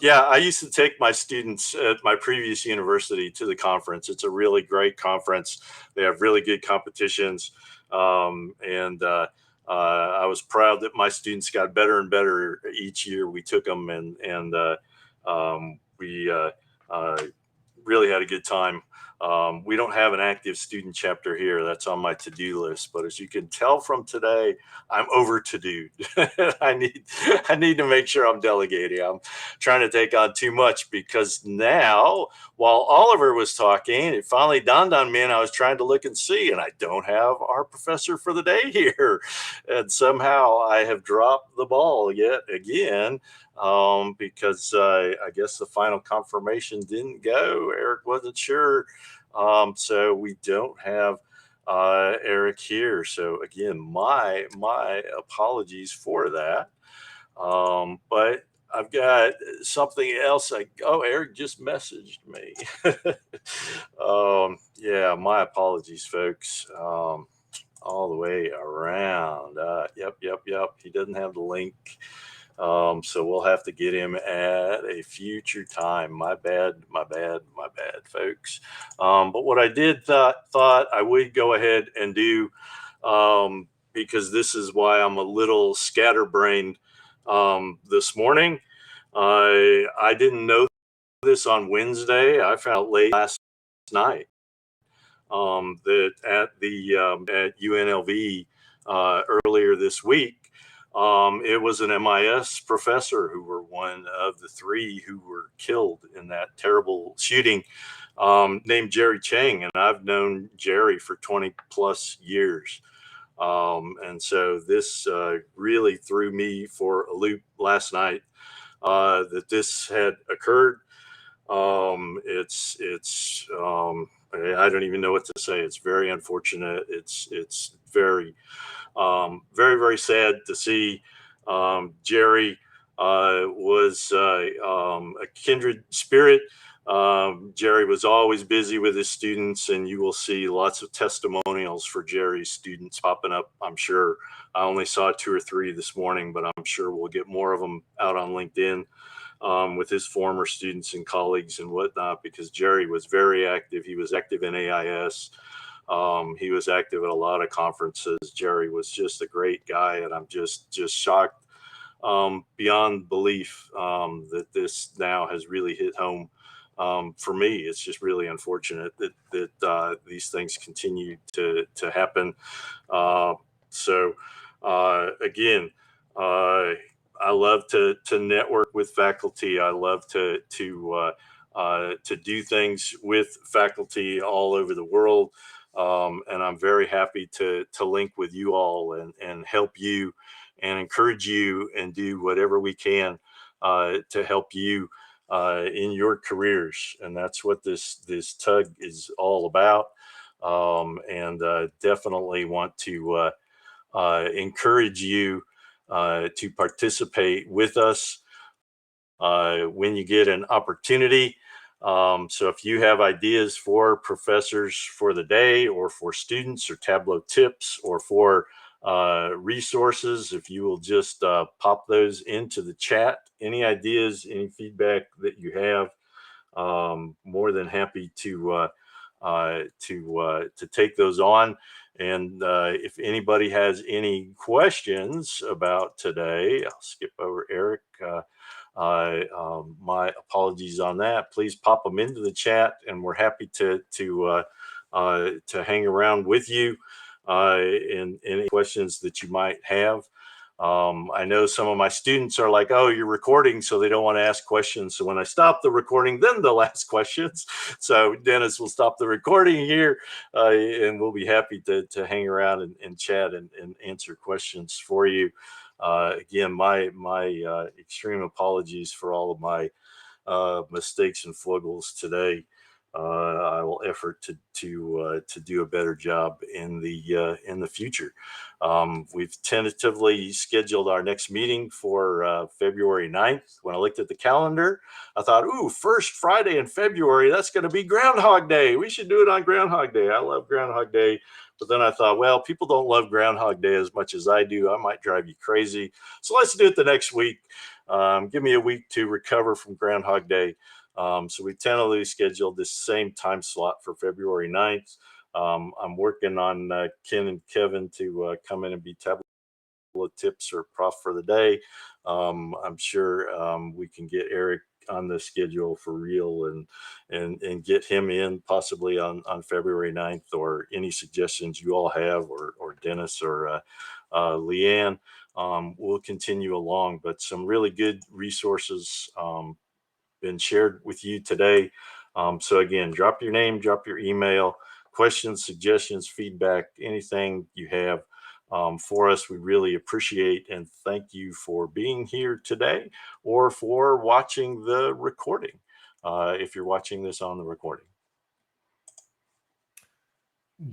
Yeah, I used to take my students at my previous university to the conference. It's a really great conference. They have really good competitions, and I was proud that my students got better and better each year we took them, and we really had a good time We don't have an active student chapter here. That's on my to-do list. But as you can tell from today, I'm over to-do. I need to make sure I'm delegating. I'm trying to take on too much, because now, while Oliver was talking, it finally dawned on me, and I was trying to look and see, and I don't have our professor for the day here. And somehow I have dropped the ball yet again, because I guess the final confirmation didn't go. Eric wasn't sure. So we don't have Eric here. So again, my apologies for that. But I've got something else. Eric just messaged me. Yeah, my apologies, folks. All the way around. Yep. He doesn't have the link. So we'll have to get him at a future time. My bad, folks. But what I did thought I would go ahead and do, because this is why I'm a little scatterbrained this morning. I didn't know this on Wednesday. I found out late last night that at UNLV earlier this week, it was an MIS professor who were one of the 3 who were killed in that terrible shooting, named Jerry Chang. And I've known Jerry for 20 plus years. And so this really threw me for a loop last night, that this had occurred. I don't even know what to say. It's very unfortunate. It's very, very sad to see. Jerry was a kindred spirit. Jerry was always busy with his students, and you will see lots of testimonials for Jerry's students popping up, I'm sure. I only saw 2 or 3 this morning, but I'm sure we'll get more of them out on LinkedIn. With his former students and colleagues and whatnot, because Jerry was very active. He was active in AIS. He was active at a lot of conferences. Jerry was just a great guy, and I'm just shocked beyond belief that this now has really hit home. For me, it's just really unfortunate that these things continue to happen. Again, I love to network with faculty. I love to do things with faculty all over the world, and I'm very happy to link with you all and help you and encourage you and do whatever we can to help you in your careers. And that's what this TUG is all about. And definitely want to encourage you to participate with us when you get an opportunity. So if you have ideas for professors for the day, or for students, or Tableau tips, or for resources, if you will just pop those into the chat, any ideas, any feedback that you have, more than happy to take those on. And if anybody has any questions about today, I'll skip over Eric. My apologies on that. Please pop them into the chat, and we're happy to hang around with you in any questions that you might have. I know some of my students are like, oh, you're recording, so they don't want to ask questions. So when I stop the recording, then they'll ask questions. So Dennis will stop the recording here, and we'll be happy to hang around and chat and answer questions for you. Again, my extreme apologies for all of my mistakes and foibles today. I will effort to do a better job in the future. We've tentatively scheduled our next meeting for February 9th. When I looked at the calendar, I thought, ooh, first Friday in February, that's going to be Groundhog Day. We should do it on Groundhog Day. I love Groundhog Day. But then I thought, well, people don't love Groundhog Day as much as I do. I might drive you crazy. So let's do it the next week. Give me a week to recover from Groundhog Day. So we tentatively scheduled this same time slot for February 9th. I'm working on Ken and Kevin to come in and be Tableau tips or prof for the day. I'm sure we can get Eric the schedule for real, and get him in possibly on February 9th, or any suggestions you all have, or Dennis or Leanne. We'll continue along, but some really good resources been shared with you today. So again, drop your name, drop your email, questions, suggestions, feedback, anything you have for us. We really appreciate and thank you for being here today, or for watching the recording, if you're watching this on the recording.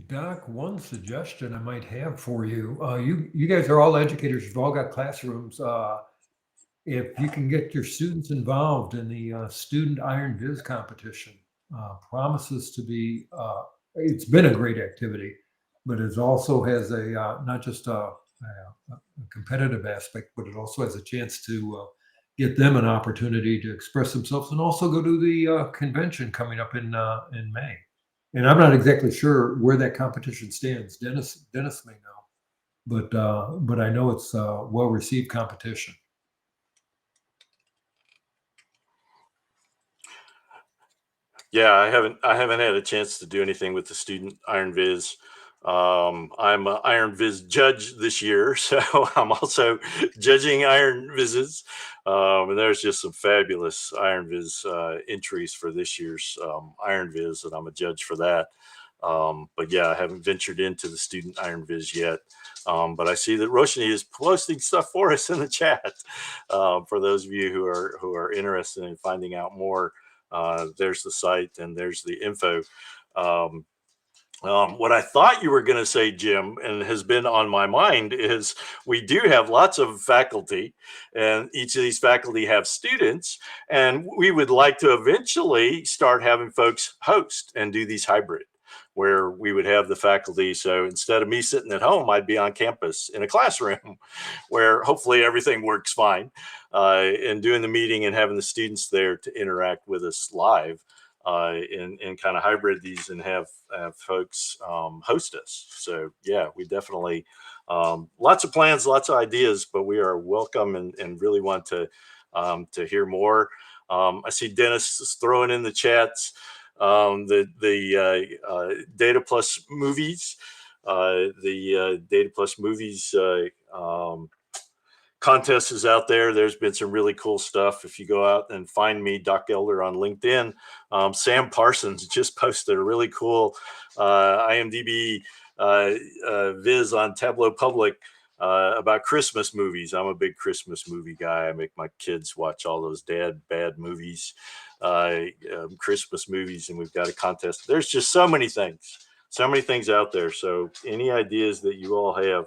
Doc, one suggestion I might have for you, you guys are all educators, you've all got classrooms. If you can get your students involved in the student Iron Viz competition, promises to be, it's been a great activity, but it also has a not just a competitive aspect, but it also has a chance to get them an opportunity to express themselves, and also go to the convention coming up in May. And I'm not exactly sure where that competition stands. Dennis may know, but I know it's a well-received competition. Yeah, I haven't had a chance to do anything with the student Iron Viz. I'm an Iron Viz judge this year, so I'm also judging Iron Vizes. And there's just some fabulous Iron Viz entries for this year's Iron Viz, and I'm a judge for that. But yeah, I haven't ventured into the student Iron Viz yet. But I see that Roshni is posting stuff for us in the chat. For those of you who are interested in finding out more, there's the site and there's the info. What I thought you were going to say, Jim, and has been on my mind, is we do have lots of faculty, and each of these faculty have students, and we would like to eventually start having folks host and do these hybrid, where we would have the faculty. So instead of me sitting at home, I'd be on campus in a classroom where hopefully everything works fine, and doing the meeting and having the students there to interact with us live. And kind of hybrid these and have folks host us. So yeah, we definitely lots of plans, lots of ideas, but we are welcome and really want to hear more. I see Dennis is throwing in the chats the Data Plus movies, Data Plus movies contest is out there. There's been some really cool stuff. If you go out and find me, Doc Elder, on LinkedIn, Sam just posted a really cool IMDb viz on Tableau Public about Christmas movies. I'm a big Christmas movie guy. I make my kids watch all those bad movies, Christmas movies, and we've got a contest. There's just so many things out there. So any ideas that you all have,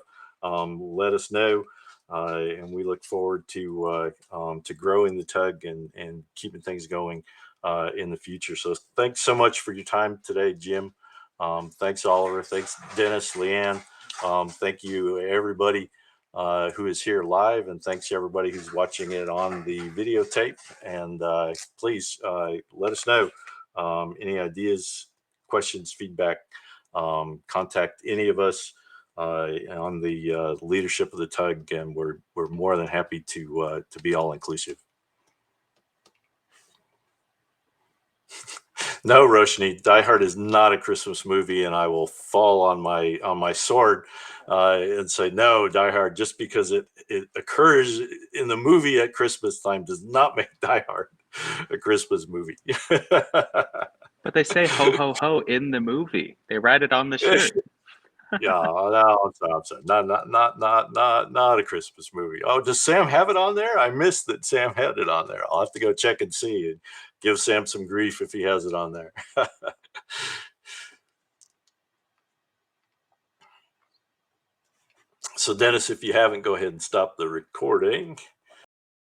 let us know. And we look forward to growing the TUG and keeping things going in the future. So thanks so much for your time today, Jim. Thanks, Oliver. Thanks, Dennis, Leanne. Thank you, everybody who is here live, and thanks to everybody who's watching it on the videotape. And please let us know any ideas, questions, feedback. Contact any of us on the leadership of the TUG, and we're more than happy to be all inclusive. No, Roshni, Die Hard is not a Christmas movie, and I will fall on my sword and say no. Die Hard, just because it occurs in the movie at Christmas time, does not make Die Hard a Christmas movie. But they say ho ho ho in the movie. They write it on the shirt. Yeah, no, I'm sorry. Not a Christmas movie. Oh, does Sam have it on there? I missed that Sam had it on there. I'll have to go check and see and give Sam some grief if he has it on there. So Dennis, if you haven't, go ahead and stop the recording.